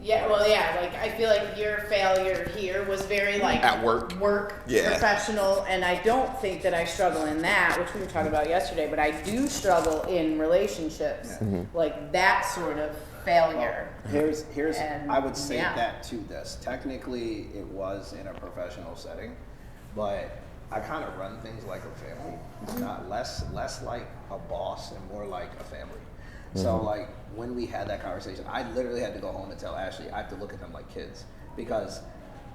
Yeah, well, yeah, like, I feel like your failure here was very, like... At work. Yeah. Professional, and I don't think that I struggle in that, which we were talking about yesterday, but I do struggle in relationships, like that sort of failure. Here's And, I would say yeah. that to this. Technically, it was in a professional setting, but I kind of run things like a family, not less like a boss and more like a family. So like when we had that conversation, I literally had to go home and tell Ashley I have to look at them like kids, because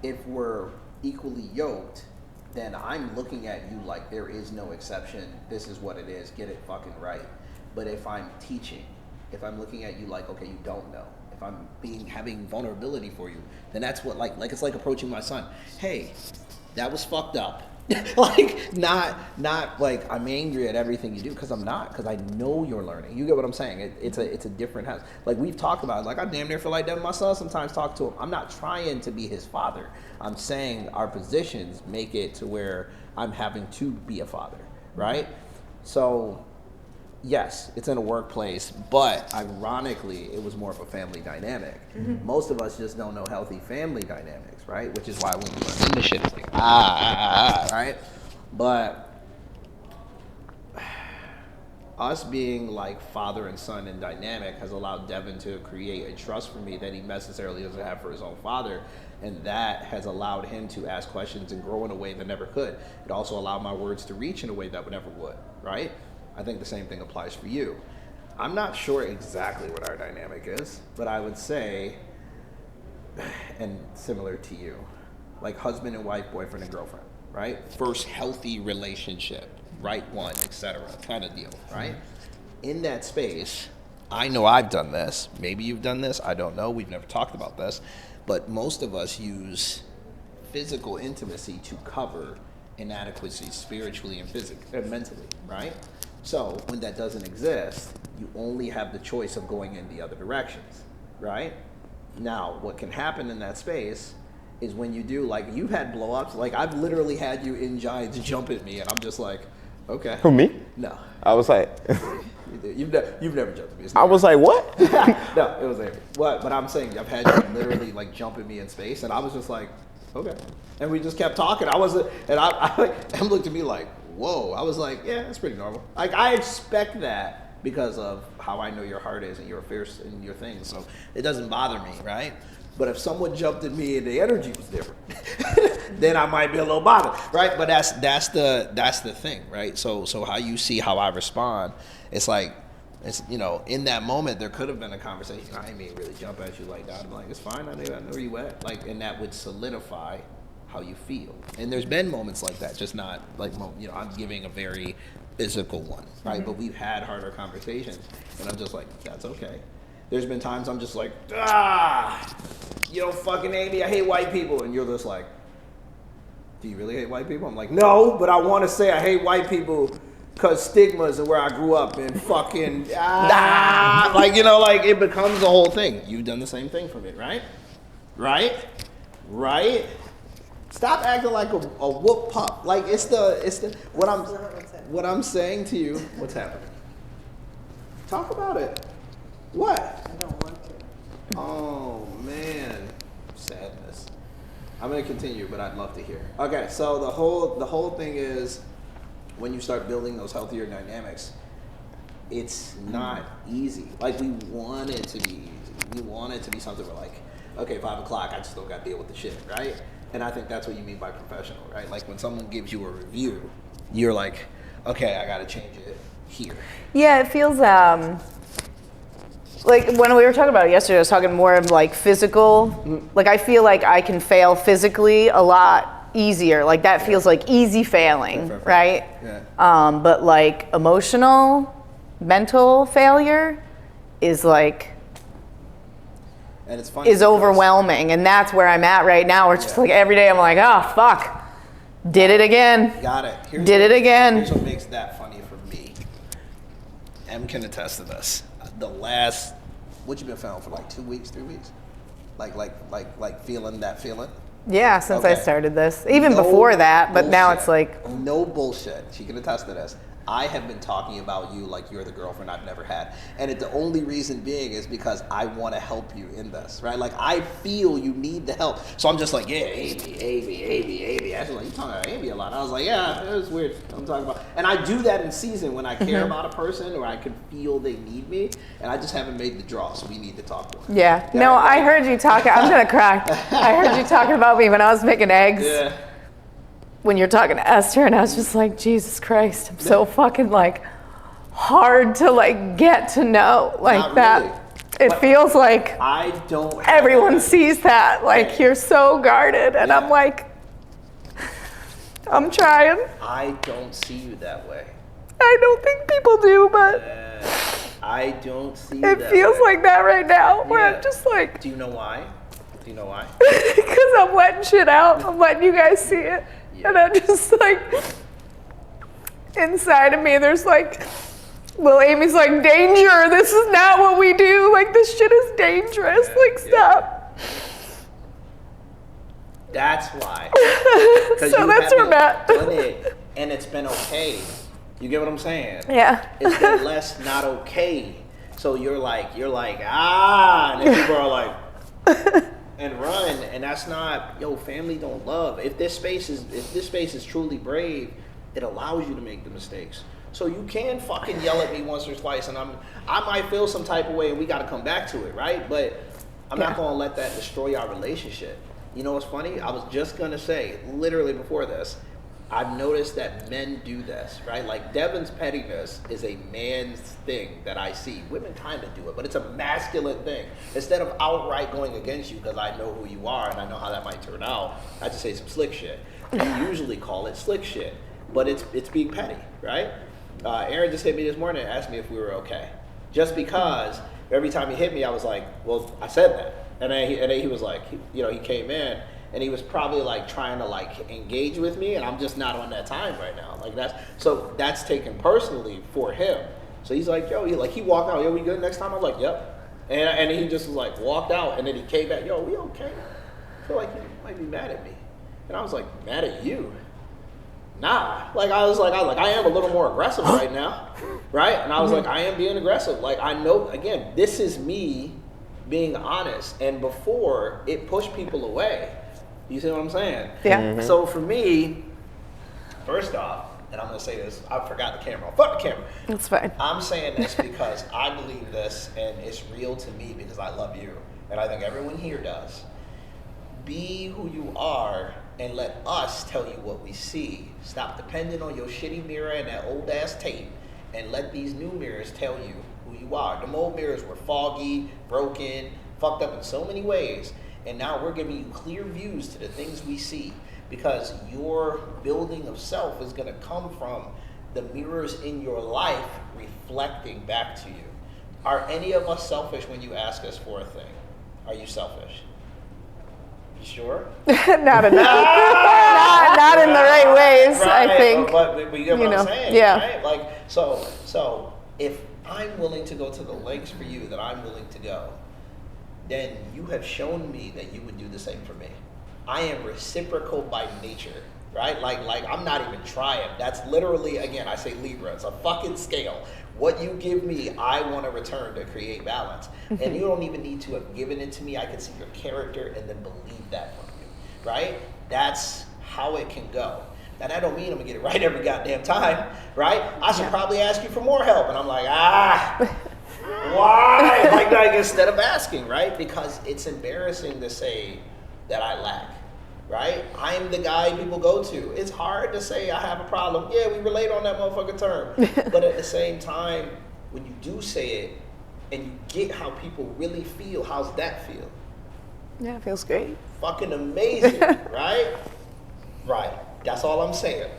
if we're equally yoked, then I'm looking at you like there is no exception. This is what it is. Get it fucking right. But if I'm teaching, if I'm looking at you like, okay, you don't know, if I'm having vulnerability for you, then that's what like it's like approaching my son. Hey, that was fucked up. Like not like I'm angry at everything you do, because I'm not, because I know you're learning. You get what I'm saying? It's a different house. Like we've talked about it. Like I damn near feel like that with my son sometimes. Talk to him. I'm not trying to be his father. I'm saying our positions make it to where I'm having to be a father, right? So yes, it's in a workplace, but ironically, it was more of a family dynamic. Most of us just don't know healthy family dynamics, right? Which is why when we run into shit, it's like, right? But us being like father and son in dynamic has allowed Devin to create a trust for me that he necessarily doesn't have for his own father. And that has allowed him to ask questions and grow in a way that never could. It also allowed my words to reach in a way that never would, right? I think the same thing applies for you. I'm not sure exactly what our dynamic is, but I would say, and similar to you, like husband and wife, boyfriend and girlfriend, right? First healthy relationship, right one, etc. kind of deal, right? In that space, I know I've done this. Maybe you've done this. I don't know. We've never talked about this. But most of us use physical intimacy to cover inadequacies spiritually and physically and mentally, right? So when that doesn't exist, you only have the choice of going in the other directions, right? Now, what can happen in that space is when you do, like, you've had blow-ups. Like, I've literally had you in Giants jump at me, and I'm just like, okay. Who, me? No. I was like, You've never jumped at me. I was like, what? No, it was Avery. But I'm saying I've had you literally, like, jump at me in space, and I was just like, okay. And we just kept talking. I looked at me like, whoa. I was like, yeah, that's pretty normal. Like, I expect that because of how I know your heart is and your fierce and your things. So it doesn't bother me, right? But if someone jumped at me and the energy was different, then I might be a little bothered, right? But that's the thing, right? So how you see how I respond, it's like, it's, you know, in that moment there could have been a conversation. I ain't mean really jump at you like that. I'm like, it's fine. I know where you at. Like, and that would solidify how you feel. And there's been moments like that, just not like, you know, I'm giving a very physical one, right? Mm-hmm. But we've had harder conversations, and I'm just like, that's okay. There's been times I'm just like, you don't fucking hate me, I hate white people. And you're just like, do you really hate white people? I'm like, no, but I want to say I hate white people because stigmas and where I grew up and fucking, like, you know, like it becomes a whole thing. You've done the same thing for me, right? Right? Stop acting like a whoop pup. Like it's the what I'm saying to you. What's happening? Talk about it. What? I don't want to. Oh man, sadness. I'm gonna continue, but I'd love to hear. Okay, so the whole thing is when you start building those healthier dynamics, it's not easy. Like we want it to be easy. We want it to be something where like, okay, 5 o'clock, I just don't got to deal with the shit, right? And I think that's what you mean by professional, right? Like when someone gives you a review, you're like, okay, I got to change it here. Yeah, it feels like when we were talking about it yesterday, I was talking more of like physical. Mm-hmm. Like I feel like I can fail physically a lot easier. Like that feels like easy failing, right? Yeah. But like emotional, mental failure is like, and it's funny is overwhelming, and that's where I'm at right now. Where it's just like every day I'm like, oh fuck, did it again. Got it. Did it again. Here's what makes that funny for me. Em can attest to this. The last, what you been feeling for like 2 weeks, 3 weeks? Like feeling that feeling? Yeah, since I started this. Even before that, but bullshit. Now it's like. No bullshit. She can attest to this. I have been talking about you like you're the girlfriend I've never had. And the only reason being is because I want to help you in this, right? Like, I feel you need the help. So I'm just like, yeah, Amy. I was like, you talking about Amy a lot. I was like, yeah, it was weird. I'm talking about. And I do that in season when I care about a person or I can feel they need me. And I just haven't made the draw, so we need to talk more. Yeah. No, I heard you talking. I'm going to cry. I heard you talking about me when I was making eggs. Yeah. When you're talking to Esther, and I was just like, Jesus Christ, I'm so fucking like hard to like get to know like Not that. really. It But feels like I don't have everyone that. sees that. Like you're so guarded, and I'm like, I'm trying. I don't see you that way. I don't think people do, but I don't see you it that feels way. like that right now. Where Yeah. I'm just like, Do you know why? Do you know why? because I'm letting shit out. I'm letting you guys see it. Yeah. And I'm just like, inside of me, there's like, well, Amy's like, danger. This is not what we do. Like, this shit is dangerous. Like, stop. That's why. So that's where I'm at. Done it, and it's been okay. You get what I'm saying? Yeah. It's been less not okay. So you're like, and then people are like, and run, and that's not, family don't love. If this space is truly brave, it allows you to make the mistakes. So you can fucking yell at me once or twice, and I might feel some type of way, and we got to come back to it, right? But I'm not gonna let that destroy our relationship. You know what's funny? I was just gonna say, literally before this, I've noticed that men do this, right? Like Devin's pettiness is a man's thing that I see. Women kind of do it, but it's a masculine thing. Instead of outright going against you because I know who you are and I know how that might turn out, I just say some slick shit. We usually call it slick shit, but it's being petty, right? Aaron just hit me this morning and asked me if we were okay. Just because every time he hit me, I was like, well, I said that. And then he was like, he came in. And he was probably like trying to like engage with me, and I'm just not on that time right now. Like that's taken personally for him. So he's like, he walked out. Yo, we good next time? I was like, yep. And he just was like walked out, and then he came back. Yo, we okay? I feel like you might be mad at me. And I was like, mad at you? Nah. Like I was like, I am a little more aggressive right now, right? And I was like, I am being aggressive. Like I know, again, this is me being honest. And before it pushed people away. You see what I'm saying? Yeah. Mm-hmm. So for me, first off, and I'm gonna say this, I forgot the camera. Fuck the camera. That's fine. I'm saying this because I believe this and it's real to me because I love you. And I think everyone here does. Be who you are and let us tell you what we see. Stop depending on your shitty mirror and that old ass tape and let these new mirrors tell you who you are. Them old mirrors were foggy, broken, fucked up in so many ways. And now we're giving you clear views to the things we see because your building of self is going to come from the mirrors in your life reflecting back to you. Are any of us selfish when you ask us for a thing? Are you selfish? You sure? Not enough. not in the right ways, Right, I think. But you get what I'm saying, yeah. right? Like, so if I'm willing to go to the lengths for you that I'm willing to go, then you have shown me that you would do the same for me. I am reciprocal by nature, right? Like I'm not even trying. That's literally, again, I say Libra, it's a fucking scale. What you give me, I want to return to create balance. And you don't even need to have given it to me. I can see your character and then believe that from you, right? That's how it can go. Now that don't mean I'm gonna get it right every goddamn time, right? I should probably ask you for more help. And I'm like, why? like instead of asking, right? Because it's embarrassing to say that I lack, right? I'm the guy people go to. It's hard to say I have a problem. Yeah, we relate on that motherfucking term. But at the same time, when you do say it and you get how people really feel, how's that feel? Yeah, it feels great. Fucking amazing, right? Right. That's all I'm saying.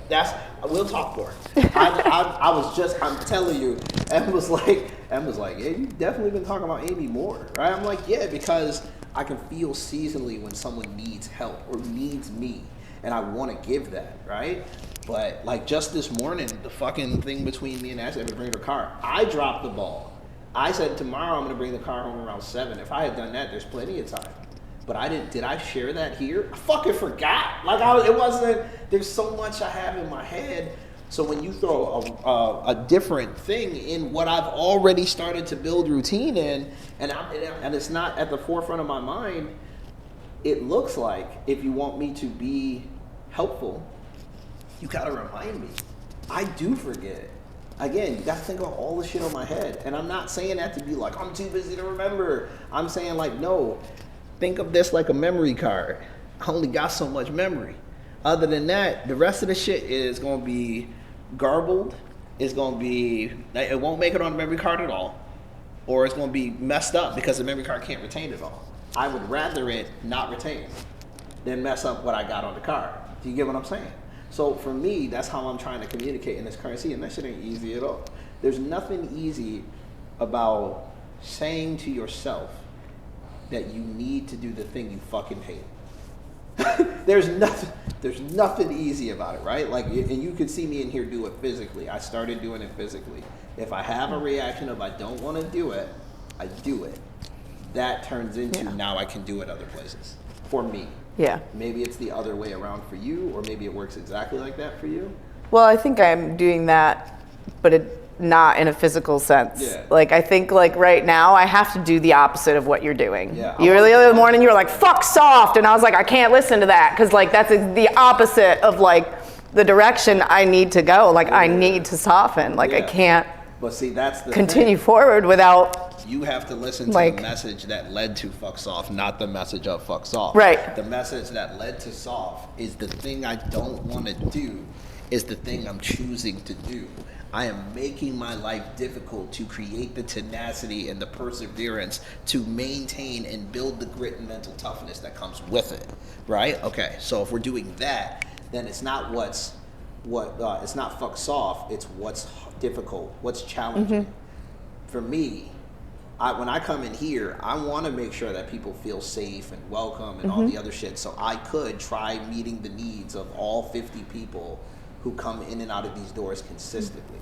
We'll talk more. I'm telling you, Em was like, yeah, you've definitely been talking about Amy more, right? I'm like, yeah, because I can feel seasonally when someone needs help or needs me, and I want to give that, right? But like just this morning, the fucking thing between me and Ashley, I had to bring her car. I dropped the ball. I said tomorrow I'm gonna bring the car home around 7. If I had done that, there's plenty of time. But I didn't. Did I share that here? I fucking forgot. Like it wasn't. There's so much I have in my head, So when you throw a different thing in what I've already started to build routine in, and it's not at the forefront of my mind, it looks like if you want me to be helpful, you gotta remind me. I do forget. Again, you gotta think about all the shit on my head. And I'm not saying that to be like, I'm too busy to remember. I'm saying like, no, think of this like a memory card. I only got so much memory. Other than that, the rest of the shit is gonna be garbled. It's gonna be, it won't make it on the memory card at all. Or it's gonna be messed up because the memory card can't retain it all. I would rather it not retain than mess up what I got on the card. Do you get what I'm saying? So for me, that's how I'm trying to communicate in this currency, and that shit ain't easy at all. There's nothing easy about saying to yourself that you need to do the thing you fucking hate. There's nothing easy about it, right? Like, and you could see me in here do it physically. I started doing it physically. If I have a reaction of I don't want to do it, I do it. That turns into now I can do it other places for me. Yeah. Maybe it's the other way around for you, or maybe it works exactly like that for you. Well, I think I'm doing that, but not in a physical sense. Yeah. Like, I think like right now I have to do the opposite of what you're doing. Yeah. You were the other morning, you were like, fuck soft. And I was like, I can't listen to that. Cause like, that's the opposite of like the direction I need to go. Like I need to soften. Like I can't But see, that's the continue thing. forward without. You have to listen to like, the message that led to fuck soft, not the message of fuck soft. Right. The message that led to soft is the thing I don't want to do, is the thing I'm choosing to do. I am making my life difficult to create the tenacity and the perseverance to maintain and build the grit and mental toughness that comes with it, right? Okay, so if we're doing that, then it's not it's not fuck soft, it's what's difficult, what's challenging. For me, when I come in here, I want to make sure that people feel safe and welcome and all the other shit, so I could try meeting the needs of all 50 people who come in and out of these doors consistently.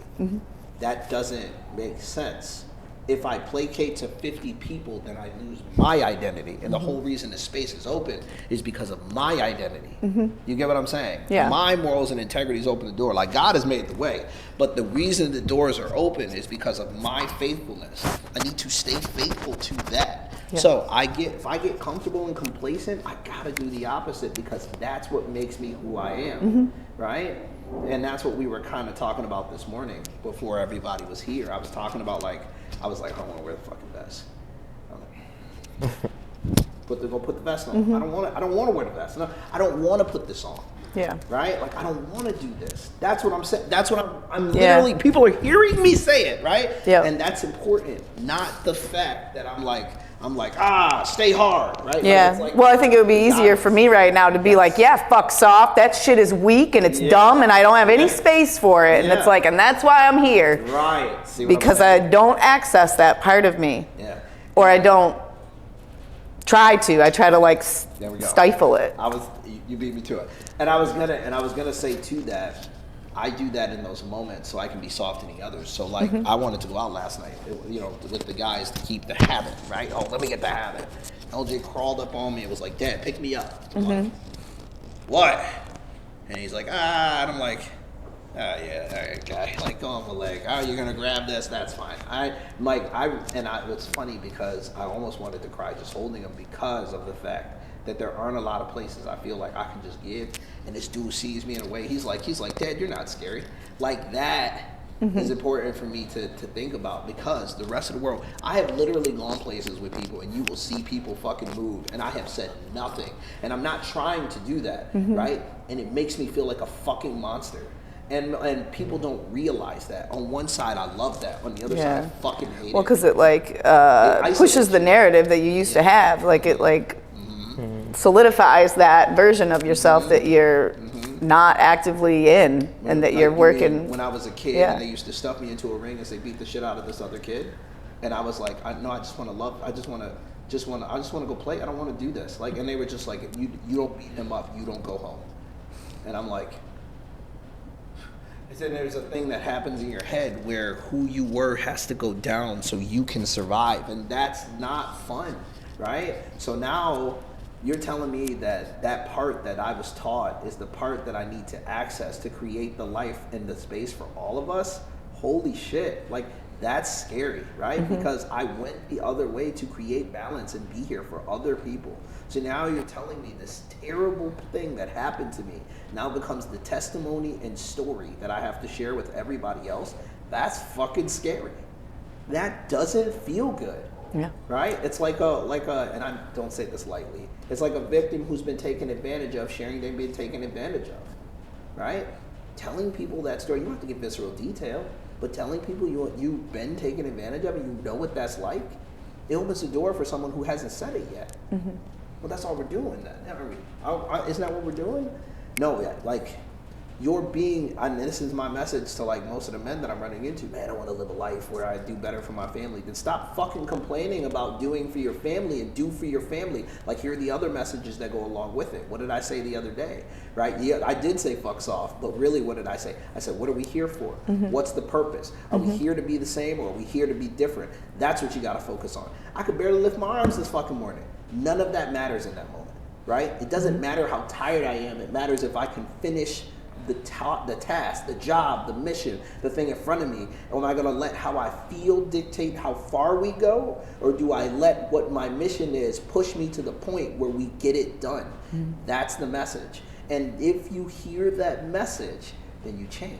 That doesn't make sense. If I placate to 50 people, then I lose my identity. And the whole reason the space is open is because of my identity. You get what I'm saying? Yeah. My morals and integrities open the door. Like, God has made the way. But the reason the doors are open is because of my faithfulness. I need to stay faithful to that. Yeah. So if I get comfortable and complacent, I gotta do the opposite, because that's what makes me who I am, right? And that's what we were kind of talking about this morning before everybody was here. I was talking about I was like, I don't want to wear the fucking vest. I'm like, go put the vest on. I don't want to wear the vest. No, I don't want to put this on. Yeah. Right? Like, I don't want to do this. That's what I'm saying. That's what I'm literally, people are hearing me say it, right? Yeah. And that's important. Not the fact that I'm like, stay hard, right? Yeah. Like, well, I think it would be easier for me right now to be like, yeah, fuck soft. That shit is weak and it's dumb and I don't have any space for it. And it's like, and that's why I'm here. Right. See what because I don't access that part of me. Yeah. Or I don't try to. I try to like stifle it. You beat me to it. And I was gonna say too that I do that in those moments so I can be soft in the others. So like, I wanted to go out last night, with the guys to keep the habit, right? Oh, let me get the habit. LJ crawled up on me and was like, Dad, pick me up. I'm like, what? And he's like, and I'm like, yeah, all right, guy. Like, go on my leg. Oh, you're gonna grab this? That's fine. It's funny because I almost wanted to cry just holding him, because of the fact that there aren't a lot of places I feel like I can just give, and this dude sees me in a way, he's like, Dad, you're not scary. Like, that is important for me to think about, because the rest of the world, I have literally gone places with people and you will see people fucking move and I have said nothing, and I'm not trying to do that, right? And it makes me feel like a fucking monster. And people don't realize that. On one side, I love that. On the other side, I fucking hate it. Well, because it pushes the narrative that you used to have. Like, it solidifies that version of yourself that you're not actively in, and that you're working. When I was a kid, and they used to stuff me into a ring and say, beat the shit out of this other kid, and I was like, I just want to love. I just want to go play. I don't want to do this. Like, and they were just like, if you don't beat him up, you don't go home. And I'm like, then there's a thing that happens in your head where who you were has to go down so you can survive, and that's not fun, right? So now You're telling me that that part that I was taught is the part that I need to access to create the life and the space for all of us? Holy shit. Like, that's scary, right? Because I went the other way to create balance and be here for other people. So now you're telling me this terrible thing that happened to me now becomes the testimony and story that I have to share with everybody else. That's fucking scary. That doesn't feel good. Yeah. Right? It's like a, and I don't say this lightly, it's like a victim who's been taken advantage of, sharing they've been taken advantage of. Right? Telling people that story, you don't have to give visceral detail, but telling people you've been taken advantage of and you know what that's like, it opens the door for someone who hasn't said it yet. Well, that's all we're doing then, aren't we? Isn't that what we're doing? No, yeah, like, you're being, and this is my message to like most of the men that I'm running into, man, I want to live a life where I do better for my family. Then stop fucking complaining about doing for your family and do for your family. Like, here are the other messages that go along with it. What did I say the other day, right? Yeah, I did say fuck soft, but really what did I say? I said, what are we here for? What's the purpose? Are we here to be the same or are we here to be different? That's what you got to focus on. I could barely lift my arms this fucking morning. None of that matters in that moment, right? It doesn't matter how tired I am. It matters if I can finish the task, the job, the mission, the thing in front of me. Am I going to let how I feel dictate how far we go? Or do I let what my mission is push me to the point where we get it done? That's the message. And if you hear that message, then you change,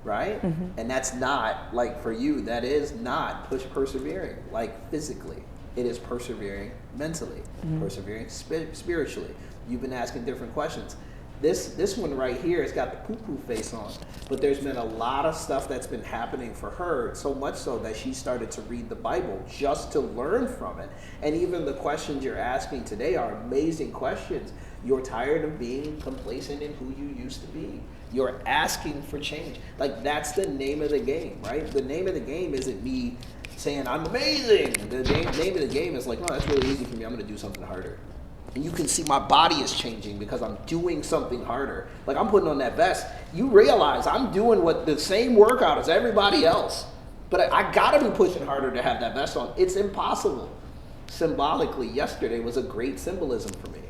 right? And that's not, like for you, that is not persevering, like physically. It is persevering mentally, persevering spiritually. You've been asking different questions. This one right here has got the poo-poo face on, but there's been a lot of stuff that's been happening for her, so much so that she started to read the Bible just to learn from it. And even the questions you're asking today are amazing questions. You're tired of being complacent in who you used to be. You're asking for change. Like, that's the name of the game, right? The name of the game isn't me saying I'm amazing. The name of the game is like, oh, that's really easy for me. I'm going to do something harder. And you can see my body is changing because I'm doing something harder. Like, I'm putting on that vest. You realize I'm doing what the same workout as everybody else. But I got to be pushing harder to have that vest on. It's impossible. Symbolically, yesterday was a great symbolism for me.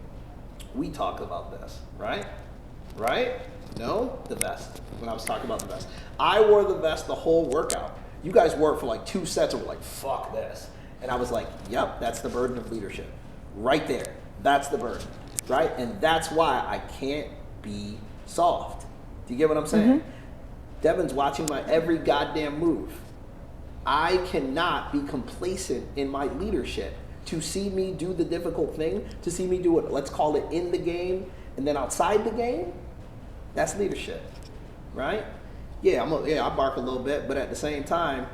We talk about this, right? Right? No? The vest. When I was talking about the vest. I wore the vest the whole workout. You guys wore it for like 2 sets and were like, fuck this. And I was like, yep, that's the burden of leadership. Right there. That's the burden, right? And that's why I can't be soft. Do you get what I'm saying? Devin's watching my every goddamn move. I cannot be complacent in my leadership. To see me do the difficult thing, to see me do it, let's call it in the game, and then outside the game, that's leadership, right? Yeah, I bark a little bit, but at the same time,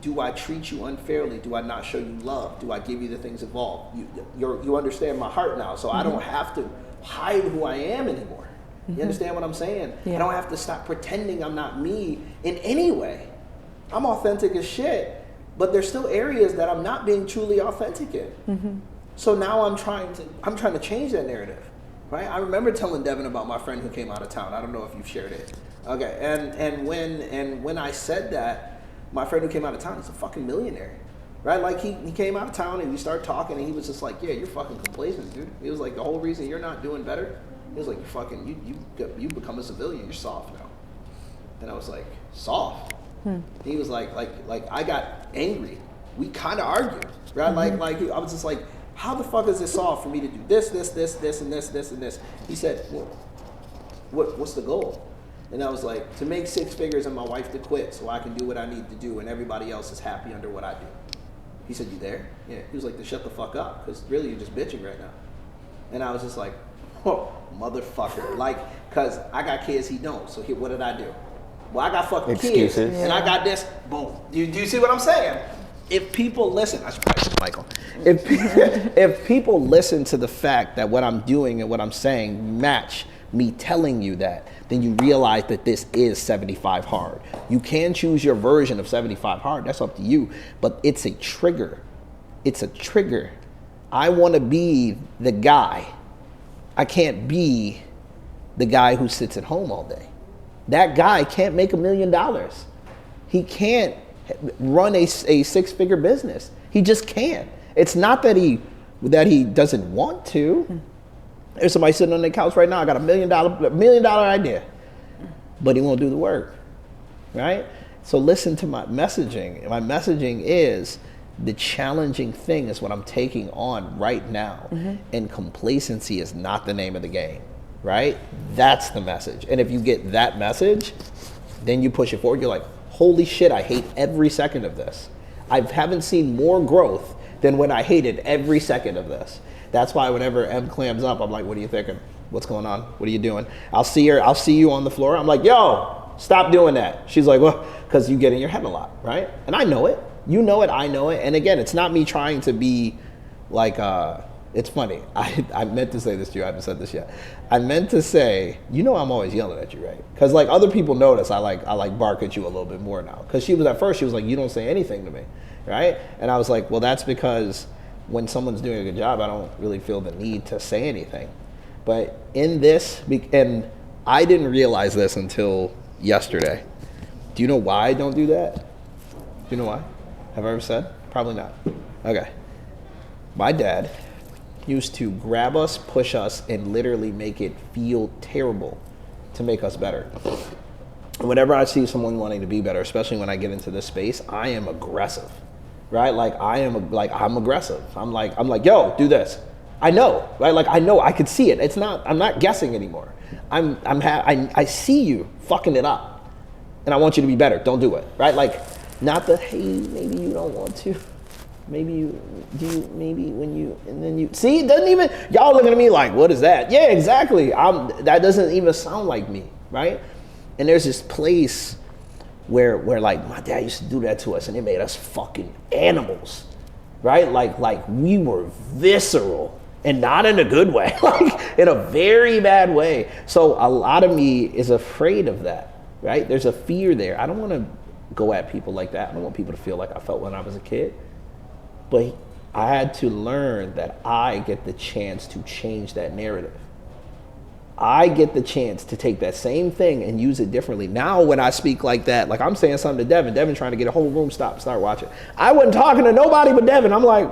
do I treat you unfairly? Do I not show you love? Do I give you the things involved? You understand my heart now, so I don't have to hide who I am anymore. You understand what I'm saying? Yeah. I don't have to stop pretending I'm not me in any way. I'm authentic as shit, but there's still areas that I'm not being truly authentic in. So now I'm trying to change that narrative, right? I remember telling Devin about my friend who came out of town. I don't know if you've shared it. Okay, and when I said that, my friend who came out of town, he's a fucking millionaire, right? Like, he came out of town and we started talking and he was just like, yeah, you're fucking complacent, dude. He was like, the whole reason you're not doing better, he was like, you become a civilian, you're soft now. And I was like, soft? He was like I got angry. We kind of argued, right? Like I was just like, how the fuck is it soft for me to do this, and this? He said, well, what's the goal? And I was like, to make 6 figures and my wife to quit so I can do what I need to do and everybody else is happy under what I do. He said, you there? Yeah. He was like, to shut the fuck up, because really you're just bitching right now. And I was just like, oh, motherfucker. Like, because I got kids, he don't. So what did I do? Well, I got fucking excuses. Kids, and I got this. Boom. Do you see what I'm saying? If people listen, I should probably say Michael. If people listen to the fact that what I'm doing and what I'm saying match me telling you that, then you realize that this is 75 hard. You can choose your version of 75 hard. That's up to you. But it's a trigger. It's a trigger. I want to be the guy. I can't be the guy who sits at home all day. That guy can't make $1 million. He can't run a 6-figure business. He just can't. It's not that he that he doesn't want to. There's somebody sitting on their couch right now, I got $1 million idea, but he won't do the work, right? So listen to my messaging. My messaging is the challenging thing is what I'm taking on right now. And complacency is not the name of the game, right? That's the message. And if you get that message, then you push it forward. You're like, holy shit, I hate every second of this. I haven't seen more growth than when I hated every second of this. That's why whenever Em clams up, I'm like, what are you thinking? What's going on? What are you doing? I'll see you on the floor. I'm like, yo, stop doing that. She's like, well, because you get in your head a lot, right? And I know it. You know it, I know it. And again, it's not me trying to be like, it's funny. I meant to say this to you. I haven't said this yet. I meant to say, I'm always yelling at you, right? Because like other people notice I bark at you a little bit more now. Because at first she was like, you don't say anything to me, right? And I was like, well, that's because when someone's doing a good job, I don't really feel the need to say anything. But in this, and I didn't realize this until yesterday. Do you know why I don't do that? Do you know why? Have I ever said? Probably not. Okay. My dad used to grab us, push us, and literally make it feel terrible to make us better. Whenever I see someone wanting to be better, especially when I get into this space, I am aggressive, right? I'm aggressive. I'm like, yo, do this. I know, right? Like I know, I could see it. I'm not guessing anymore. I see you fucking it up, and I want you to be better. Don't do it, right? Like, not the, hey, maybe you don't want to. Maybe you do, maybe when you, and then you, see, it doesn't even, y'all looking at me like, what is that? Yeah, exactly. That doesn't even sound like me, right? And there's this place where like, my dad used to do that to us and it made us fucking animals, right? Like we were visceral and not in a good way, like in a very bad way. So a lot of me is afraid of that, right? There's a fear there. I don't want to go at people like that. I don't want people to feel like I felt when I was a kid. But I had to learn that I get the chance to change that narrative. I get the chance to take that same thing and use it differently. Now when I speak like that, like I'm saying something to Devin trying to get a whole room start watching. I wasn't talking to nobody but Devin. I'm like,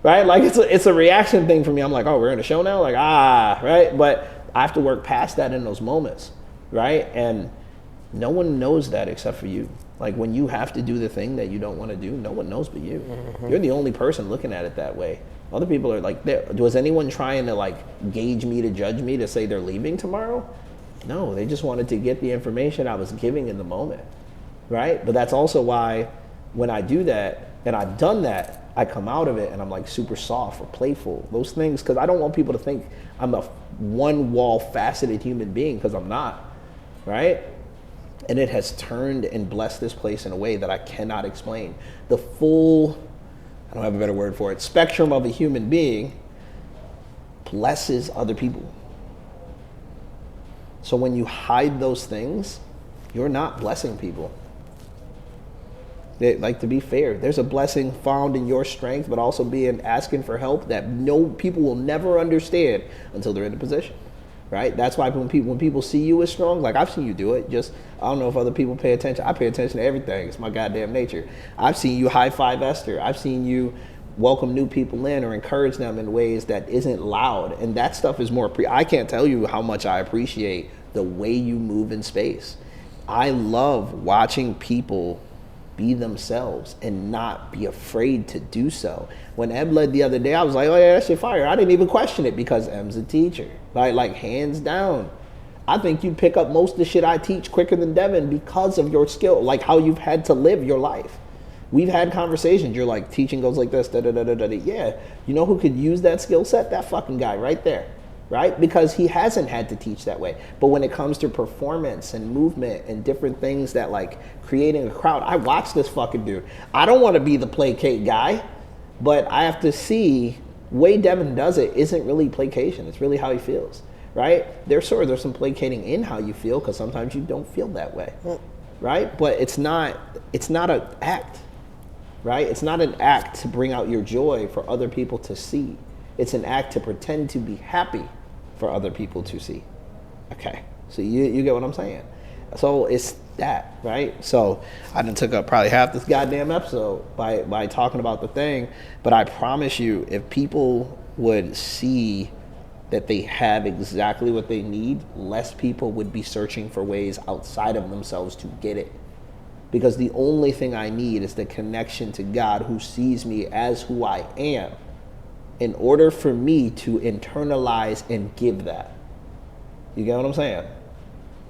right? Like it's a reaction thing for me. I'm like, oh, we're in a show now? Like, right? But I have to work past that in those moments, right? And no one knows that except for you. Like when you have to do the thing that you don't want to do, no one knows but you. Mm-hmm. You're the only person looking at it that way. Other people are like, was anyone trying to like gauge me, to judge me, to say they're leaving tomorrow? No, they just wanted to get the information I was giving in the moment, right? But that's also why when I do that, and I've done that, I come out of it and I'm like super soft or playful. Those things, because I don't want people to think I'm a one-wall faceted human being, because I'm not, right? And it has turned and blessed this place in a way that I cannot explain. The full, I don't have a better word for it, spectrum of a human being blesses other people. So when you hide those things, you're not blessing people. Like, to be fair, there's a blessing found in your strength, but also being asking for help that people will never understand until they're in a position. Right? That's why when people see you as strong, like I've seen you do it, just, I don't know if other people pay attention. I pay attention to everything. It's my goddamn nature. I've seen you high five Esther. I've seen you welcome new people in or encourage them in ways that isn't loud. And that stuff is more, I can't tell you how much I appreciate the way you move in space. I love watching people be themselves and not be afraid to do so. When Em led the other day, I was like, oh yeah, that shit fire. I didn't even question it because Em's a teacher. Like hands down. I think you pick up most of the shit I teach quicker than Devin because of your skill, like how you've had to live your life. We've had conversations. You're like, teaching goes like this, da-da-da-da-da. Yeah, you know who could use that skill set? That fucking guy right there, right? Because he hasn't had to teach that way. But when it comes to performance and movement and different things that like creating a crowd, I watch this fucking dude. I don't want to be the placate guy, but I have to see way Devin does it isn't really placation. It's really how he feels, right? There's some placating in how you feel because sometimes you don't feel that way, right? But it's not an act, right? It's not an act to bring out your joy for other people to see. It's an act to pretend to be happy for other people to see. Okay, so you get what I'm saying? So it's that, right? So I done took up probably half this goddamn episode by talking about the thing. But I promise you, if people would see that they have exactly what they need, less people would be searching for ways outside of themselves to get it. Because the only thing I need is the connection to God, who sees me as who I am, in order for me to internalize and give that. You get what I'm saying?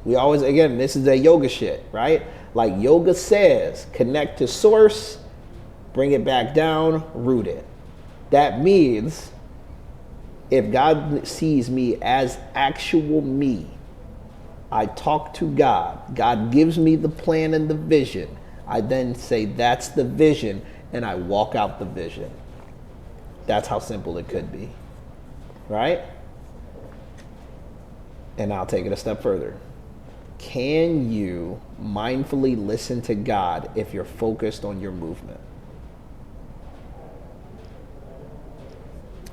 We always, again, this is that yoga shit, right? Like yoga says, connect to source, bring it back down, root it. That means if God sees me as actual me, I talk to God. God gives me the plan and the vision. I then say, that's the vision, and I walk out the vision. That's how simple it could be, right? And I'll take it a step further. Can you mindfully listen to God if you're focused on your movement?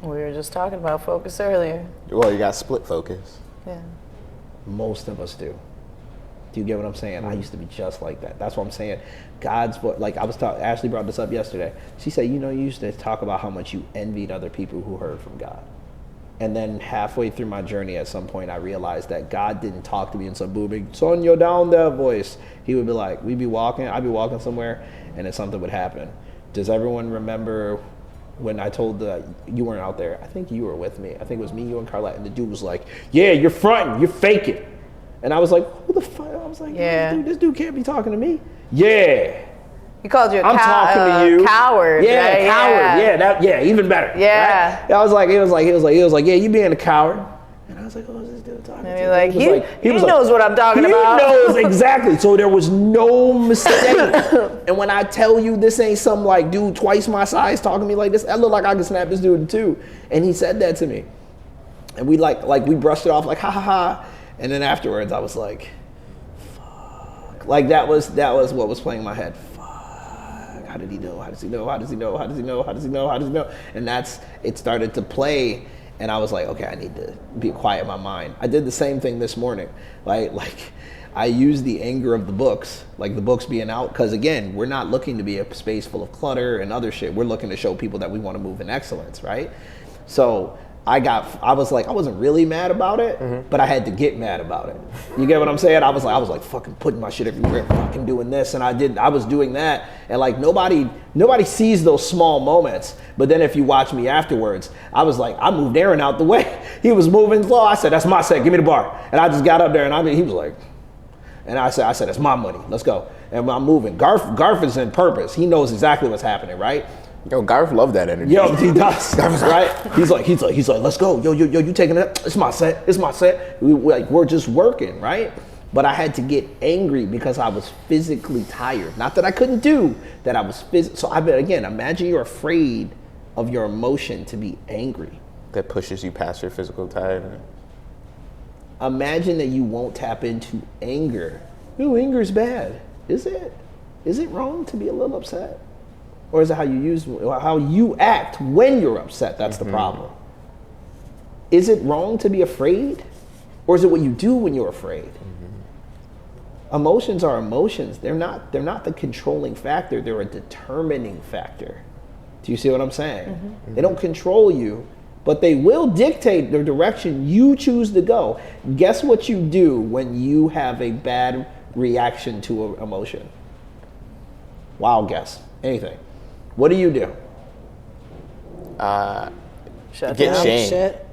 We were just talking about focus earlier. Well, you got split focus. Yeah. Most of us do. Do you get what I'm saying? I used to be just like that. That's what I'm saying. God's voice, like I was talking, Ashley brought this up yesterday. She said, you know, you used to talk about how much you envied other people who heard from God. And then halfway through my journey, at some point, I realized that God didn't talk to me in some booming, son, you're down there voice. He would be like, I'd be walking somewhere, and then something would happen. Does everyone remember when I told you weren't out there? I think you were with me. I think it was me, you, and Carlette, and the dude was like, yeah, you're fronting, you're faking. And I was like, who the fuck? I was like, yeah. This dude can't be talking to me. Yeah. He called you a talking to you. Coward. Yeah, right? coward. Yeah, even better. Yeah. Right? I was like, he was like, yeah, you being a coward. And I was like, oh, is this dude talking to me? Like, he knows what I'm talking about. He knows exactly. So there was no mistake. And when I tell you this ain't some like dude twice my size talking to me like this, I look like I can snap this dude in two. And he said that to me. And we like we brushed it off like, ha ha ha. And then afterwards I was like, fuck. Like that was what was playing in my head. How did he know? How does he know? How does he know? How does he know? How does he know? How does he know? And it started to play, and I was like, okay, I need to be quiet in my mind. I did the same thing this morning. Like I used the anger of the books, like the books being out, because again, we're not looking to be a space full of clutter and other shit. We're looking to show people that we want to move in excellence, right? So I was like, I wasn't really mad about it, but I had to get mad about it. You get what I'm saying? I was like fucking putting my shit everywhere, fucking doing this, and I was doing that, and like nobody sees those small moments. But then if you watch me afterwards, I was like, I moved Aaron out the way. He was moving slow. I said, that's my set, give me the bar. And I just got up there, and he was like, and I said, that's my money, let's go. And I'm moving. Garth is in purpose. He knows exactly what's happening, right? Yo, Garth loved that energy. Yo, he does, right? He's like, let's go. Yo, you taking it? It's my set. We're just working, right? But I had to get angry because I was physically tired. Not that I couldn't do, that I was So again, imagine you're afraid of your emotion to be angry. That pushes you past your physical tiredness. Imagine that you won't tap into anger. Ooh, anger's bad. Is it? Is it wrong to be a little upset? Or is it how you act when you're upset? That's the problem. Is it wrong to be afraid? Or is it what you do when you're afraid? Emotions are emotions. They're not the controlling factor. They're a determining factor. Do you see what I'm saying? They don't control you, but they will dictate the direction you choose to go. Guess what you do when you have a bad reaction to an emotion? Wild guess. Anything. What do you do? Shut Get down. shamed. Shit.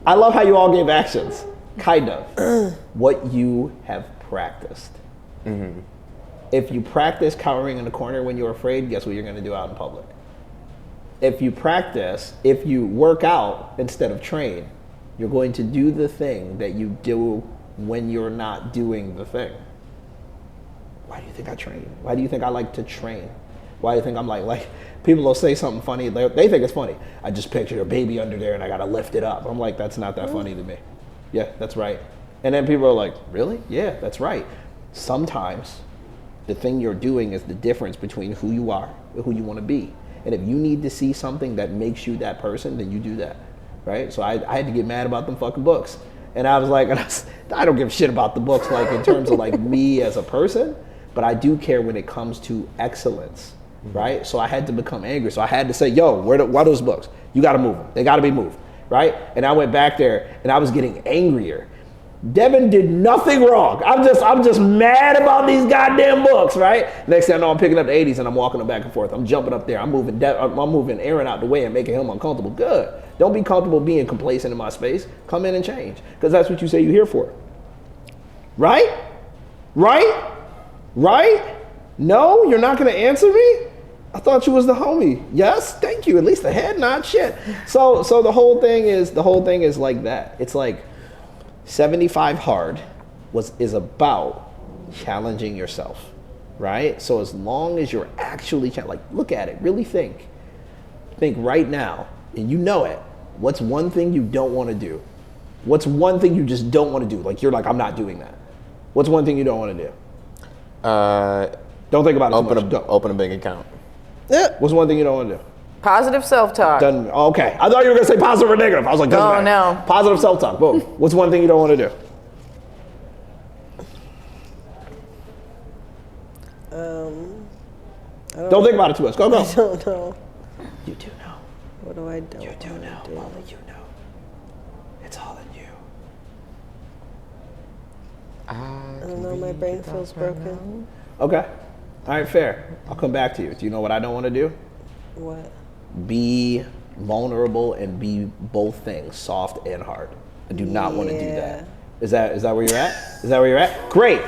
I love how you all gave actions. Kind of. What you have practiced. If you practice cowering in the corner when you're afraid, guess what you're going to do out in public? If you work out instead of train, you're going to do the thing that you do when you're not doing the thing. Why do you think I train? Why do you think I like to train? Why do you think I'm like people will say something funny, they think it's funny. I just pictured a baby under there and I gotta lift it up. I'm like, that's not that funny to me. Yeah, that's right. And then people are like, really? Yeah, that's right. Sometimes the thing you're doing is the difference between who you are and who you wanna be. And if you need to see something that makes you that person, then you do that, right? So I had to get mad about them fucking books. And I was like, I don't give a shit about the books, like in terms of like me as a person, but I do care when it comes to excellence, right? So I had to become angry. So I had to say, yo, where are those books? You got to move them. They got to be moved, right? And I went back there and I was getting angrier. Devin did nothing wrong. I'm just mad about these goddamn books, right? Next thing I know, I'm picking up the 80s and I'm walking them back and forth. I'm jumping up there. I'm moving Aaron out the way and making him uncomfortable. Good. Don't be comfortable being complacent in my space. Come in and change, because that's what you say you're here for. Right? Right? Right? No, you're not gonna answer me? I thought you was the homie. Yes, thank you. At least the head nod. Shit. So the whole thing is like that. It's like 75 Hard is about challenging yourself, right? So as long as you're actually look at it, really think right now, and you know it. What's one thing you don't want to do? What's one thing you just don't want to do? Like you're like, I'm not doing that. What's one thing you don't want to do? Don't think about it too much. Open a bank account. Yeah. What's one thing you don't want to do? Positive self-talk. Done. Okay. I thought you were going to say positive or negative. I was like, doesn't matter. No. Positive self-talk. Boom. What's one thing you don't want to do? Don't think about it too much. Go. I don't know. You do know. What do I do? You do know. Only you know. It's all in you. I don't know. My brain feels broken. Okay. All right, fair. I'll come back to you. Do you know what I don't want to do? What? Be vulnerable and be both things, soft and hard. I do not want to do that. Is that where you're at? Is that where you're at? Great.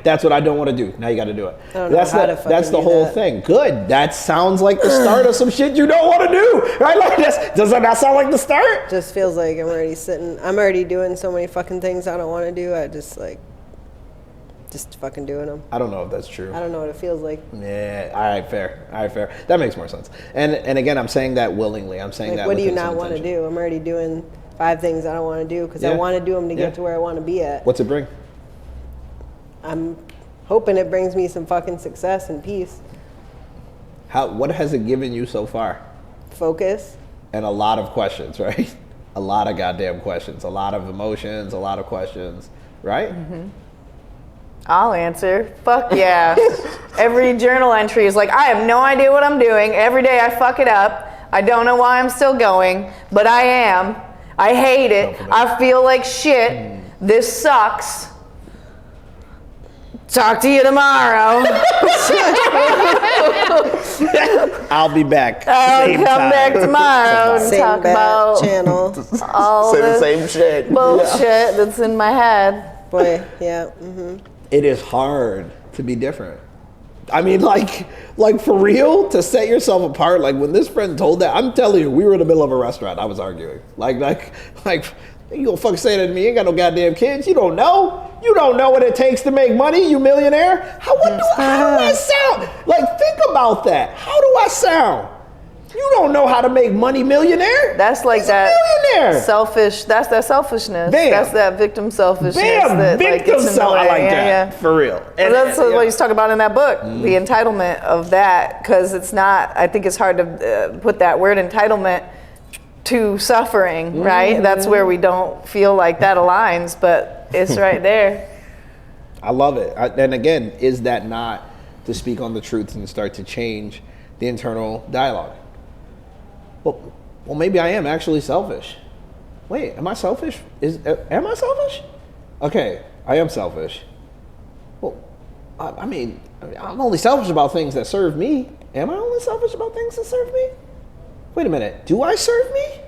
That's what I don't want to do. Now you got to do it. I don't know how to that's the whole thing. Good. That sounds like the start of some shit you don't want to do, right? Like does that not sound like the start? Just feels like I'm already doing so many fucking things I don't want to do. I just fucking doing them. I don't know if that's true. I don't know what it feels like. Yeah. All right, fair. That makes more sense. And again, I'm saying that willingly. I'm saying that. What do you with not want to do? I'm already doing 5 things I don't want to do because I want to do them to get to where I want to be at. What's it bring? I'm hoping it brings me some fucking success and peace. What has it given you so far? Focus. And a lot of questions, right? A lot of goddamn questions. A lot of emotions, a lot of questions, right? Mm-hmm. I'll answer. Fuck yeah. Every journal entry is like, I have no idea what I'm doing. Every day I fuck it up. I don't know why I'm still going, but I am. I hate it. I feel like shit. This sucks. Talk to you tomorrow. I'll be back. I'll come back tomorrow and Same talk about channel. all Say the the same shit. bullshit that's in my head. Boy, yeah. Mm-hmm. It is hard to be different. I mean, like for real, to set yourself apart. Like when this friend told that, I'm telling you, we were in the middle of a restaurant. I was arguing. Like you gonna fucking say that to me? You ain't got no goddamn kids. You don't know. You don't know what it takes to make money. You millionaire. How do I sound? Like think about that. How do I sound? You don't know how to make money, millionaire. That's like He's that a millionaire. selfish. That's that selfishness. Bam. That's that victim selfishness. Bam, that, victim gets in the self. I way. like that. Yeah. For real. And that's what he's talking about in that book, the entitlement of that, because it's not. I think it's hard to put that word entitlement to suffering, right? That's where we don't feel like that aligns, but it's right there. I love it. And again, is that not to speak on the truth and start to change the internal dialogue? Well, maybe I am actually selfish. Wait, am I selfish? Am I selfish? Okay, I am selfish. Well, I mean, I'm only selfish about things that serve me. Am I only selfish about things that serve me? Wait a minute. Do I serve me?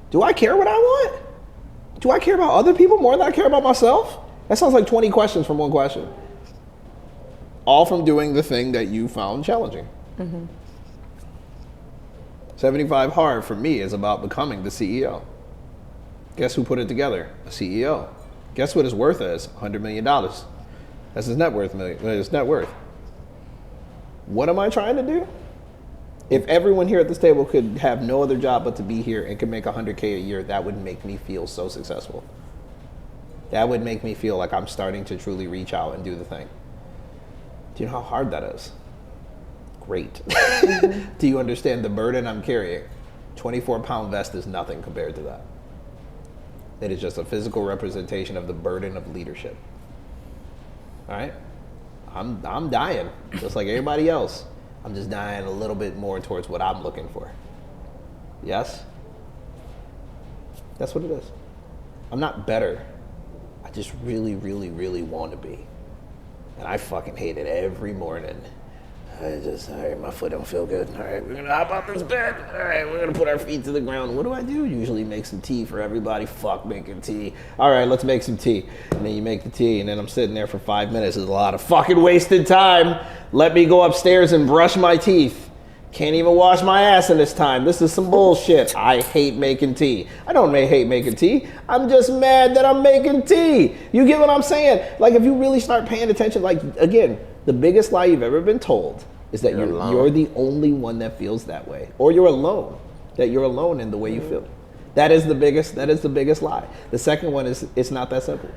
Do I care what I want? Do I care about other people more than I care about myself? That sounds like 20 questions from one question. All from doing the thing that you found challenging. Mm-hmm. 75 Hard for me is about becoming the CEO. Guess who put it together? A CEO. Guess what his worth is? $100 million. That's his net worth. What am I trying to do? If everyone here at this table could have no other job but to be here and could make $100K a year, that would make me feel so successful. That would make me feel like I'm starting to truly reach out and do the thing. Do you know how hard that is? Great. Do you understand the burden I'm carrying? 24-pound vest is nothing compared to that. It is just a physical representation of the burden of leadership. All right? I'm dying, just like everybody else. I'm just dying a little bit more towards what I'm looking for. Yes? That's what it is. I'm not better. I just really, really, really want to be. And I fucking hate it every morning. All right, my foot don't feel good. All right, we're gonna hop out this bed. All right, we're gonna put our feet to the ground. What do? Usually make some tea for everybody. Fuck making tea. All right, let's make some tea. And then you make the tea, and then I'm sitting there for 5 minutes. It's a lot of fucking wasted time. Let me go upstairs and brush my teeth. Can't even wash my ass in this time. This is some bullshit. I hate making tea. I don't hate making tea. I'm just mad that I'm making tea. You get what I'm saying? Like, if you really start paying attention, like, again, the biggest lie you've ever been told is that you're the only one that feels that way. Or you're alone. That you're alone in the way you feel. That is the biggest lie. The second one is it's not that simple.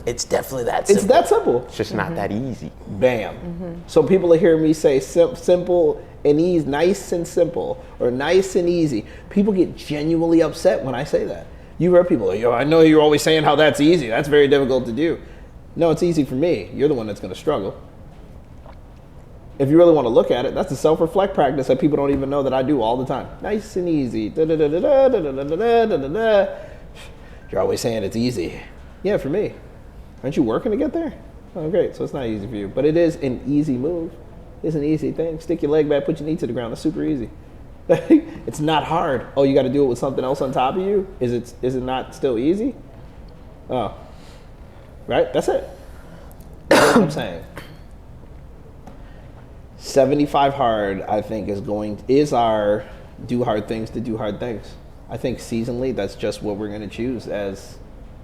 It's definitely that simple. It's that simple. It's just not that easy. Bam. So people will hear me say simple and easy, nice and simple, or nice and easy. People get genuinely upset when I say that. You heard people like, yo, I know you're always saying how that's easy. That's very difficult to do. No, it's easy for me. You're the one that's going to struggle. If you really want to look at it, that's a self-reflect practice that people don't even know that I do all the time. Nice and easy. You're always saying it's easy. Yeah, for me. Aren't you working to get there? Oh, great. So it's not easy for you. But it is an easy move. It's an easy thing. Stick your leg back, put your knee to the ground. It's super easy. It's not hard. Oh, you got to do it with something else on top of you? Is it not still easy? Oh. Right? That's it. That's what I'm saying. 75 hard, I think, is our do hard things to do hard things. I think seasonally, that's just what we're going to choose as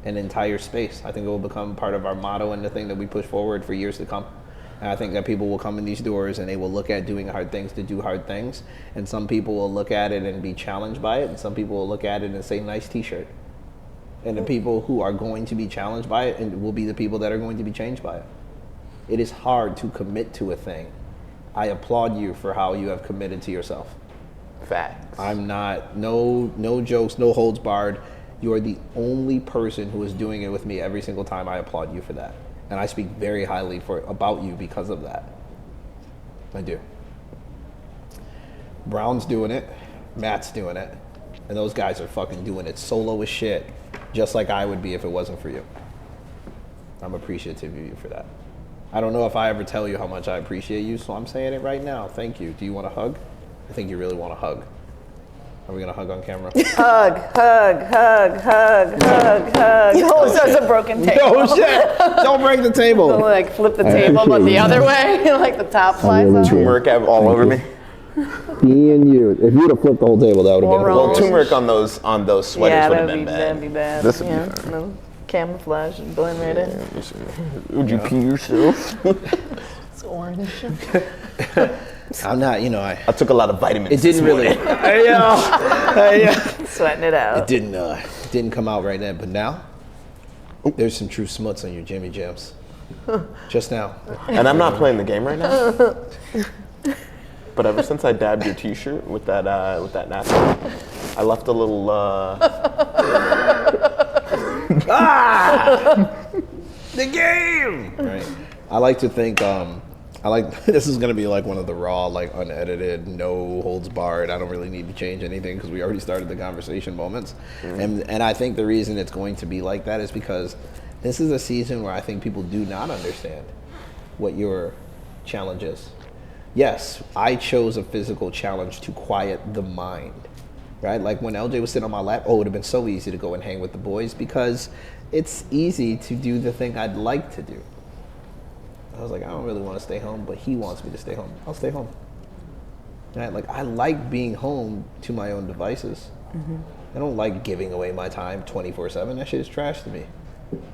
an entire space. I think it will become part of our motto and the thing that we push forward for years to come. And I think that people will come in these doors and they will look at doing hard things to do hard things. And some people will look at it and be challenged by it. And some people will look at it and say, nice t-shirt. And the people who are going to be challenged by it and will be the people that are going to be changed by it. It is hard to commit to a thing. I applaud you for how you have committed to yourself. Facts. I'm not, no jokes, no holds barred. You are the only person who is doing it with me every single time. I applaud you for that. And I speak very highly about you because of that. I do. Brown's doing it. Matt's doing it. And those guys are fucking doing it solo as shit. Just like I would be if it wasn't for you. I'm appreciative of you for that. I don't know if I ever tell you how much I appreciate you, so I'm saying it right now. Thank you. Do you want a hug? I think you really want a hug. Are we gonna hug on camera? Hug, hug, hug, hug, hug, hug. Oh, so it's a broken table. No shit! Don't break the table. So, like flip the table, but the other way, like the top flies off. Turmeric all over me. Me and you. If you'd have flipped the whole table, that would have been Well, turmeric on those sweaters would have been bad. That'd be bad. This would be fine. No camouflage and blend right in. Would you pee yourself? It's orange. I'm not, I took a lot of vitamins. It didn't really. Sweating it out. It didn't come out right then, but now there's some true smuts on your Jimmy Jams. Just now. And I'm not playing the game right now. But ever since I dabbed your T-shirt with that napkin, I left a little. The game. Right. I like to think. This is gonna be like one of the raw, like unedited, no holds barred. I don't really need to change anything because we already started the conversation moments. Mm-hmm. And I think the reason it's going to be like that is because this is a season where I think people do not understand what your challenge is. Yes, I chose a physical challenge to quiet the mind, right? Like when LJ was sitting on my lap, it would have been so easy to go and hang with the boys because it's easy to do the thing I'd like to do. I was like, I don't really want to stay home, but he wants me to stay home. I'll stay home. Right? Like I like being home to my own devices. Mm-hmm. I don't like giving away my time 24/7. That shit is trash to me.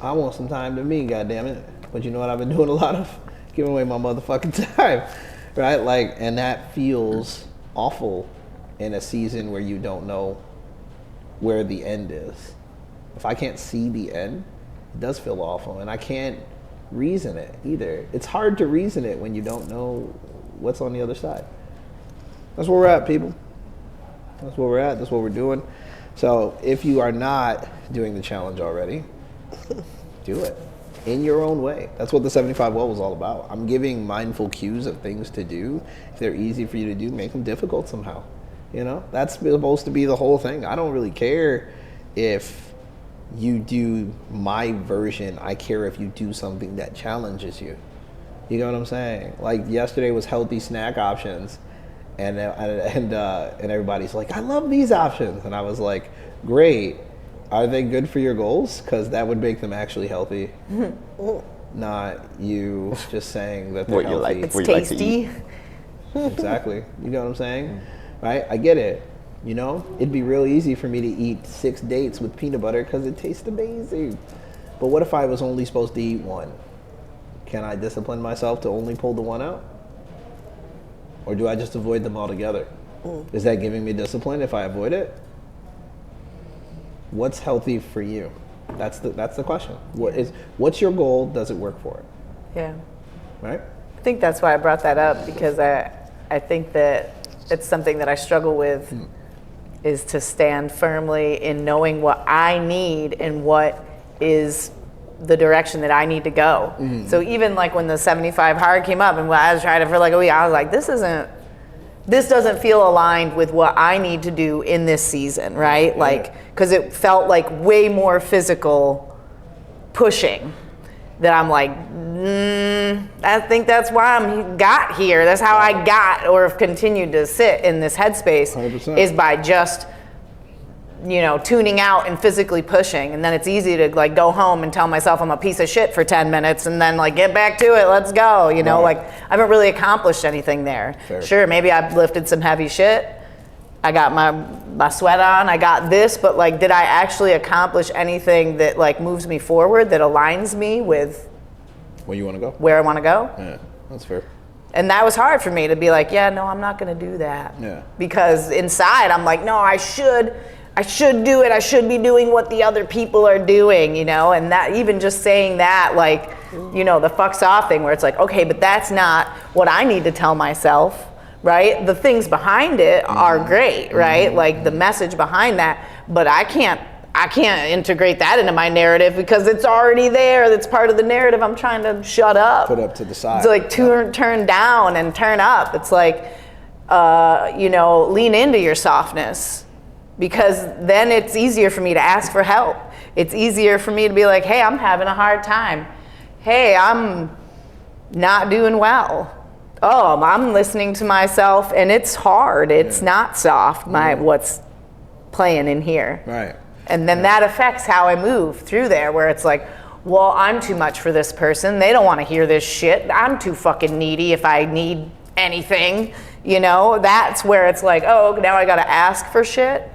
I want some time to me, goddammit. But you know what I've been doing a lot of? Giving away my motherfucking time. Right? Like, and that feels awful in a season where you don't know where the end is. If I can't see the end, it does feel awful. And I can't reason it either. It's hard to reason it when you don't know what's on the other side. That's where we're at, people. That's where we're at. That's what we're doing. So if you are not doing the challenge already, do it in your own way. That's what the 75 Well was all about. I'm giving mindful cues of things to do. If they're easy for you to do, make them difficult somehow. You know, that's supposed to be the whole thing. I don't really care if you do my version. I care if you do something that challenges you. You know what I'm saying? Like yesterday was healthy snack options, and everybody's like, I love these options, and I was like, great. Are they good for your goals? Because that would make them actually healthy. Not you just saying that they're What you healthy. like. It's What you like to tasty. Exactly. You know what I'm saying? Right? I get it. You know, it'd be real easy for me to eat 6 dates with peanut butter because it tastes amazing. But what if I was only supposed to eat one? Can I discipline myself to only pull the one out? Or do I just avoid them altogether? Is that giving me discipline if I avoid it? What's healthy for you? That's the question. What's your goal? Does it work for it? Yeah. Right? I think that's why I brought that up, because I think that it's something that I struggle with, is to stand firmly in knowing what I need and what is the direction that I need to go. So even like when the 75 hard came up and when I was trying it for like a week, I was like, this doesn't feel aligned with what I need to do in this season, right? Like, because it felt like way more physical pushing that I'm like, I think that's why I'm got here. That's how I got or have continued to sit in this headspace 100%. is by just, you know, tuning out and physically pushing. And then it's easy to like go home and tell myself I'm a piece of shit for 10 minutes and then like get back to it, let's go. You know, Right. like I haven't really accomplished anything there. Fair. Sure, maybe I've lifted some heavy shit. I got my sweat on, I got this, but like, did I actually accomplish anything that like moves me forward, that aligns me with Where you want to go? where I want to go? Yeah, that's fair. And that was hard for me to be like, yeah, no, I'm not going to do that. Yeah. Because inside I'm like, no, I should do it. I should be doing what the other people are doing, you know? And that, even just saying that, like, you know, the fucks off thing where it's like, okay, but that's not what I need to tell myself, right? The things behind it are great, right? Like the message behind that, but I can't integrate that into my narrative because it's already there. That's part of the narrative. I'm trying to shut up. Put up to the side. It's like turn down and turn up. It's like, you know, lean into your softness, because then it's easier for me to ask for help. It's easier for me to be like, hey, I'm having a hard time. Hey, I'm not doing well. Oh, I'm listening to myself and it's hard. It's not soft, what's playing in here. Right. And then that affects how I move through there, where it's like, well, I'm too much for this person. They don't want to hear this shit. I'm too fucking needy if I need anything. You know, that's where it's like, oh, now I got to ask for shit.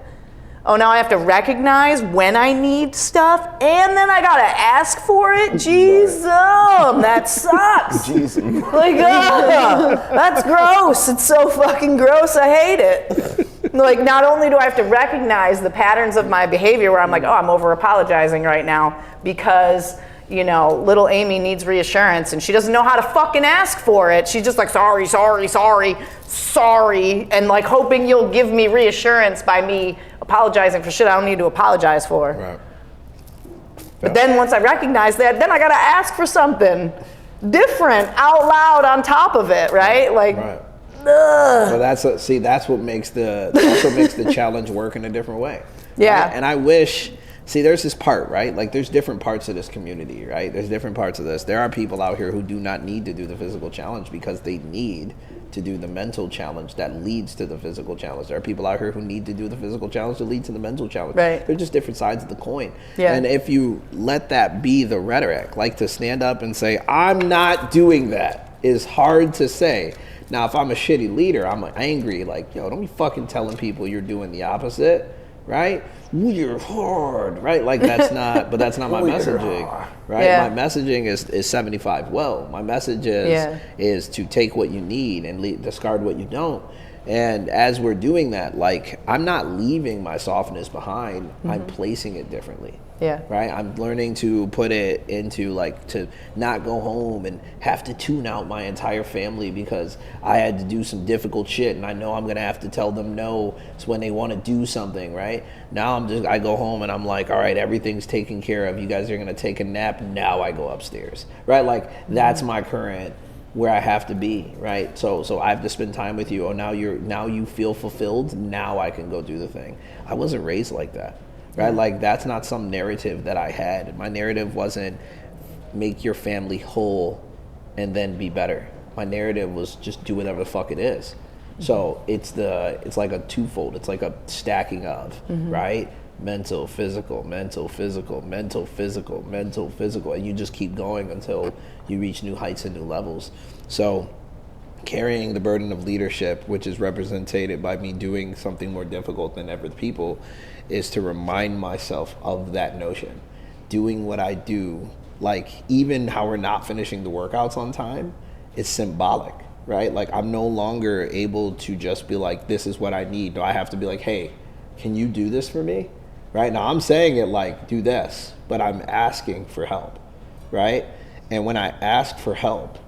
Oh, now I have to recognize when I need stuff, and then I got to ask for it? Jesus, that sucks. Jesus. Like, that's gross. It's so fucking gross. I hate it. Like, not only do I have to recognize the patterns of my behavior where I'm like, oh, I'm over apologizing right now because, you know, little Amy needs reassurance and she doesn't know how to fucking ask for it. She's just like, sorry, and like hoping you'll give me reassurance by me apologizing for shit I don't need to apologize for. Right. But then once I recognize that, then I gotta ask for something different out loud on top of it, right? Like, Right. ugh. So that's what makes the challenge work in a different way. Yeah. Right? And I wish, there's this part, right? Like there's different parts of this community, right? There's different parts of this. There are people out here who do not need to do the physical challenge because they need to do the mental challenge that leads to the physical challenge. There are people out here who need to do the physical challenge to lead to the mental challenge. Right. They're just different sides of the coin. Yeah. And if you let that be the rhetoric, like to stand up and say, I'm not doing that, is hard to say. Now, if I'm a shitty leader, I'm angry, like, yo, don't be fucking telling people you're doing the opposite, right? We're hard, right? Like that's not my messaging, right? Yeah. My messaging is 75 well. My message is to take what you need and discard what you don't. And as we're doing that, like, I'm not leaving my softness behind, I'm placing it differently. Yeah. Right? I'm learning to put it into, like, to not go home and have to tune out my entire family because I had to do some difficult shit and I know I'm gonna have to tell them no when they wanna do something, right? Now I go home and I'm like, all right, everything's taken care of. You guys are gonna take a nap, now I go upstairs, right? Like, that's my current, where I have to be, right? So I have to spend time with you. Oh, now you feel fulfilled, now I can go do the thing. I wasn't raised like that. Right? Like, that's not some narrative that I had. My narrative wasn't make your family whole and then be better. My narrative was just do whatever the fuck it is. So it's like a twofold. It's like a stacking of, right? Mental, physical, mental, physical, mental, physical, mental, physical. And you just keep going until you reach new heights and new levels. So carrying the burden of leadership, which is represented by me doing something more difficult than ever people, is to remind myself of that notion. Doing what I do, like, even how we're not finishing the workouts on time, is symbolic, right? Like, I'm no longer able to just be like, this is what I need. No, I have to be like, hey, can you do this for me? Right? Now, I'm saying it like, do this, but I'm asking for help, right? And when I ask for help,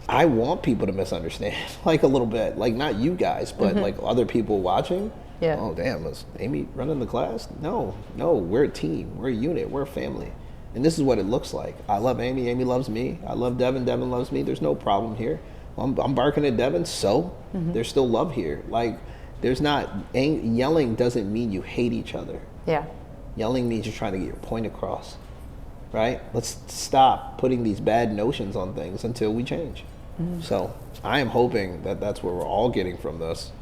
I want people to misunderstand, like, a little bit, like, not you guys, but like other people watching. Yeah. Oh, damn, was Amy running the class? No, we're a team, we're a unit, we're a family. And this is what it looks like. I love Amy, Amy loves me. I love Devin, Devin loves me. There's no problem here. I'm barking at Devin, so there's still love here. Like, there's not, yelling doesn't mean you hate each other. Yeah. Yelling means you're trying to get your point across, right? Let's stop putting these bad notions on things until we change. So I am hoping that that's what we're all getting from this.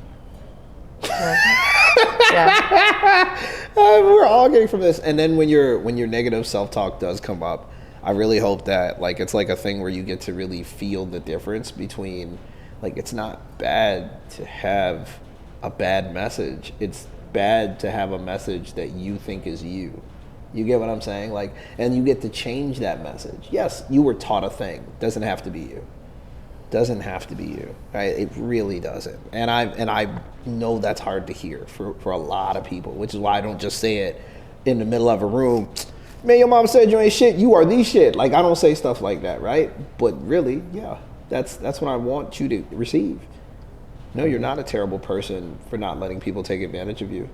Yeah. We're all getting from this. And then when your negative self-talk does come up, I really hope that, like, it's like a thing where you get to really feel the difference between, like, it's not bad to have a bad message. It's bad to have a message that you think is you. You get what I'm saying? Like, and you get to change that message. Yes, you were taught a thing. Doesn't have to be you. Doesn't have to be you, right? It really doesn't. And I know that's hard to hear for a lot of people, which is why I don't just say it in the middle of a room. Man, your mom said you ain't shit. You are the shit. Like, I don't say stuff like that, right? But really, yeah, that's what I want you to receive. No, you're not a terrible person for not letting people take advantage of you.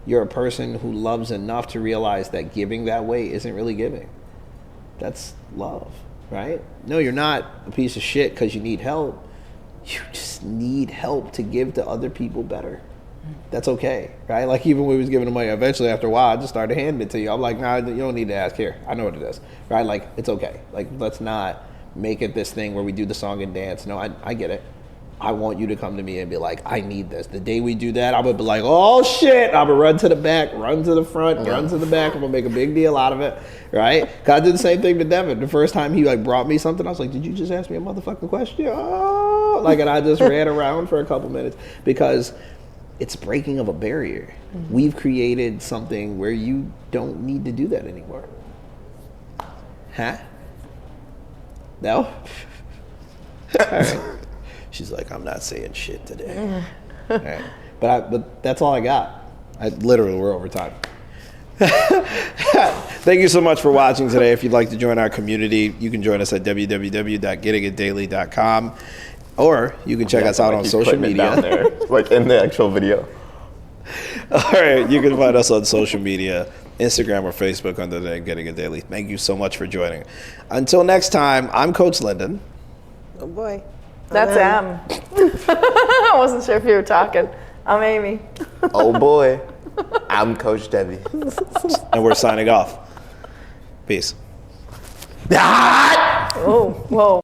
You're a person who loves enough to realize that giving that way isn't really giving. That's love. Right? No, you're not a piece of shit because you need help. You just need help to give to other people better. That's okay, right? Like, even when we was giving them money, eventually after a while, I just started handing it to you. I'm like, nah, you don't need to ask here. I know what it is, right? Like, it's okay. Like, let's not make it this thing where we do the song and dance. No, I get it. I want you to come to me and be like, I need this. The day we do that, I'm gonna be like, oh shit, I'm gonna run to the back, run to the front, run to the back. I'm gonna make a big deal out of it, right? Cause I did the same thing to Devin. The first time he, like, brought me something, I was like, did you just ask me a motherfucking question? Oh, like, and I just ran around for a couple minutes because it's breaking of a barrier. We've created something where you don't need to do that anymore. Huh? No? All right. She's like, I'm not saying shit today. All right. But that's all I got. Literally, we're over time. Thank you so much for watching today. If you'd like to join our community, you can join us at www.gettingitdaily.com, or you can check us out on social media. Down there, like in the actual video. All right, you can find us on social media, Instagram or Facebook under the name Getting It Daily. Thank you so much for joining. Until next time, I'm Coach Linden. Oh boy. That's Em. I wasn't sure if you were talking. I'm Amy. Oh boy, I'm Coach Debbie. And we're signing off. Peace. Oh, whoa.